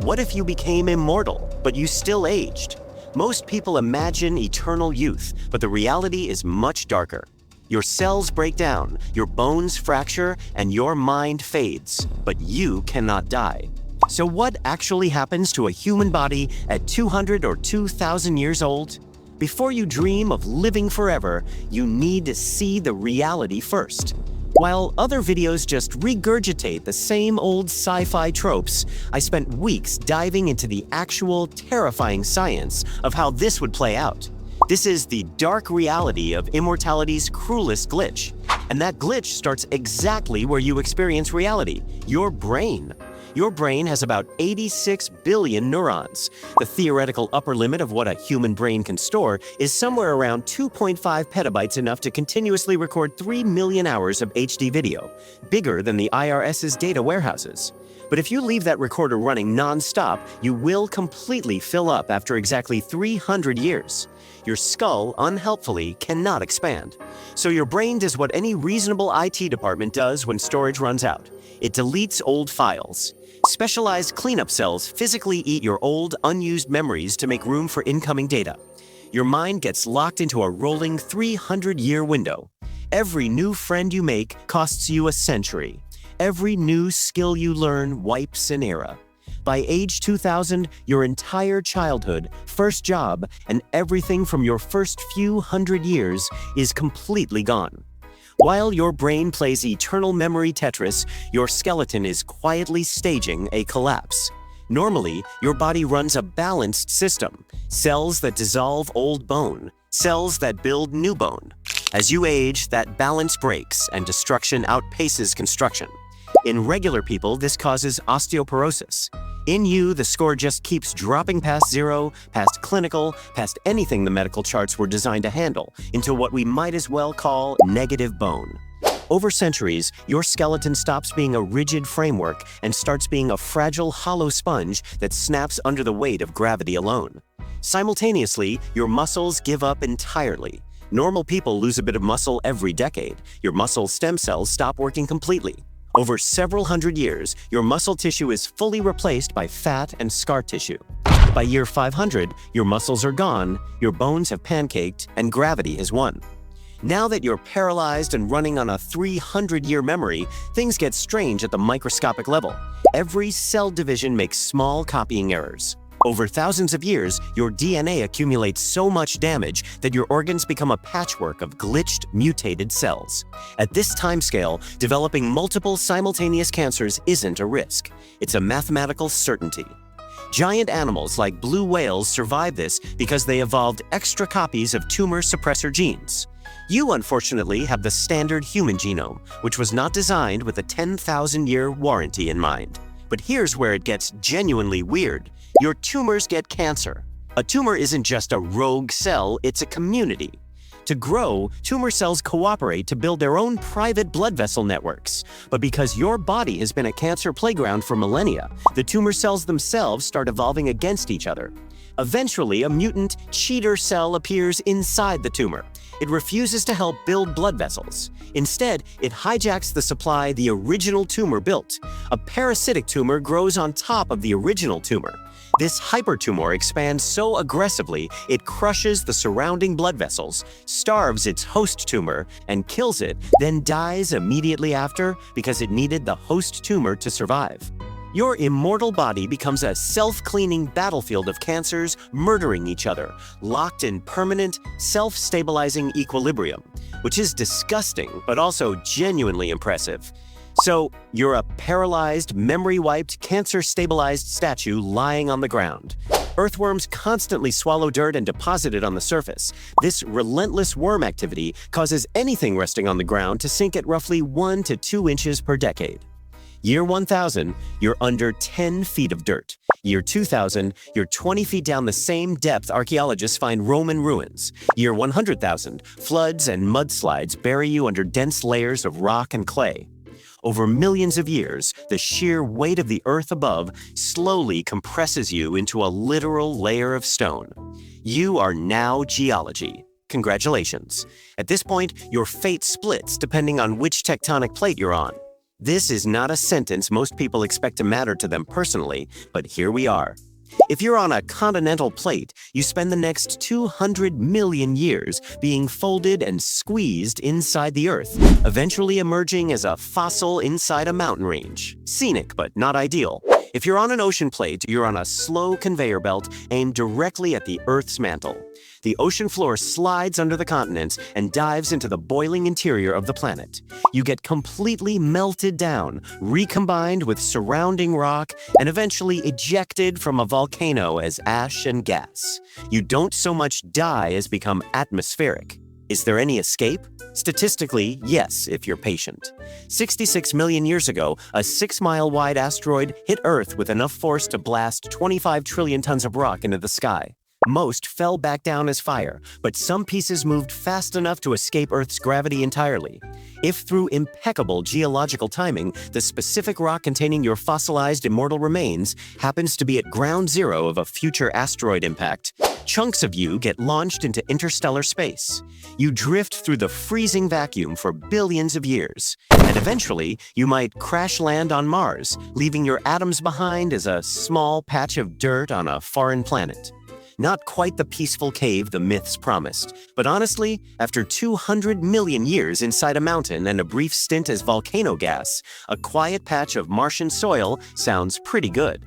What if you became immortal, but you still aged? Most people imagine eternal youth, but the reality is much darker. Your cells break down, your bones fracture, and your mind fades, but you cannot die. So what actually happens to a human body at 200 or 2,000 years old? Before you dream of living forever, you need to see the reality first. While other videos just regurgitate the same old sci-fi tropes, I spent weeks diving into the actual terrifying science of how this would play out. This is the dark reality of Immortality's cruelest glitch. And that glitch starts exactly where you experience reality, your brain. Your brain has about 86 billion neurons. The theoretical upper limit of what a human brain can store is somewhere around 2.5 petabytes, enough to continuously record 3 million hours of HD video, bigger than the IRS's data warehouses. But if you leave that recorder running non-stop, you will completely fill up after exactly 300 years. Your skull, unhelpfully, cannot expand. So your brain does what any reasonable IT department does when storage runs out. It deletes old files. Specialized cleanup cells physically eat your old, unused memories to make room for incoming data. Your mind gets locked into a rolling 300-year window. Every new friend you make costs you a century. Every new skill you learn wipes an era. By age 2000, your entire childhood, first job, and everything from your first few hundred years is completely gone. While your brain plays eternal memory Tetris, your skeleton is quietly staging a collapse. Normally, your body runs a balanced system: cells that dissolve old bone, cells that build new bone. As you age, that balance breaks and destruction outpaces construction. In regular people, this causes osteoporosis. In you, the score just keeps dropping past zero, past clinical, past anything the medical charts were designed to handle, into what we might as well call negative bone. Over centuries, your skeleton stops being a rigid framework and starts being a fragile, hollow sponge that snaps under the weight of gravity alone. Simultaneously, your muscles give up entirely. Normal people lose a bit of muscle every decade. Your muscle stem cells stop working completely. Over several hundred years, your muscle tissue is fully replaced by fat and scar tissue. By year 500, your muscles are gone, your bones have pancaked, and gravity has won. Now that you're paralyzed and running on a 300-year memory, things get strange at the microscopic level. Every cell division makes small copying errors. Over thousands of years, your DNA accumulates so much damage that your organs become a patchwork of glitched, mutated cells. At this timescale, developing multiple simultaneous cancers isn't a risk. It's a mathematical certainty. Giant animals like blue whales survive this because they evolved extra copies of tumor suppressor genes. You, unfortunately, have the standard human genome, which was not designed with a 10,000-year warranty in mind. But here's where it gets genuinely weird. Your tumors get cancer. A tumor isn't just a rogue cell, it's a community. To grow, tumor cells cooperate to build their own private blood vessel networks. But because your body has been a cancer playground for millennia, the tumor cells themselves start evolving against each other. Eventually, a mutant cheater cell appears inside the tumor. It refuses to help build blood vessels. Instead, it hijacks the supply the original tumor built. A parasitic tumor grows on top of the original tumor. This hypertumor expands so aggressively it crushes the surrounding blood vessels, starves its host tumor, and kills it, then dies immediately after because it needed the host tumor to survive. Your immortal body becomes a self-cleaning battlefield of cancers murdering each other, locked in permanent, self-stabilizing equilibrium, which is disgusting but also genuinely impressive. So, you're a paralyzed, memory-wiped, cancer-stabilized statue lying on the ground. Earthworms constantly swallow dirt and deposit it on the surface. This relentless worm activity causes anything resting on the ground to sink at roughly 1 to 2 inches per decade. Year 1000, you're under 10 feet of dirt. Year 2000, you're 20 feet down the same depth archaeologists find Roman ruins. Year 100,000, floods and mudslides bury you under dense layers of rock and clay. Over millions of years, the sheer weight of the earth above slowly compresses you into a literal layer of stone. You are now geology. Congratulations. At this point, your fate splits depending on which tectonic plate you're on. This is not a sentence most people expect to matter to them personally, but here we are. If you're on a continental plate, you spend the next 200 million years being folded and squeezed inside the Earth, eventually emerging as a fossil inside a mountain range. Scenic, but not ideal. If you're on an ocean plate, you're on a slow conveyor belt aimed directly at the Earth's mantle. The ocean floor slides under the continents and dives into the boiling interior of the planet. You get completely melted down, recombined with surrounding rock, and eventually ejected from a volcano as ash and gas. You don't so much die as become atmospheric. Is there any escape? Statistically, yes, if you're patient. 66 million years ago, a 6-mile-wide asteroid hit Earth with enough force to blast 25 trillion tons of rock into the sky. Most fell back down as fire, but some pieces moved fast enough to escape Earth's gravity entirely. If through impeccable geological timing, the specific rock containing your fossilized immortal remains happens to be at ground zero of a future asteroid impact, chunks of you get launched into interstellar space. You drift through the freezing vacuum for billions of years, and eventually you might crash land on Mars, leaving your atoms behind as a small patch of dirt on a foreign planet. Not quite the peaceful cave the myths promised, but honestly, after 200 million years inside a mountain and a brief stint as volcano gas, a quiet patch of Martian soil sounds pretty good.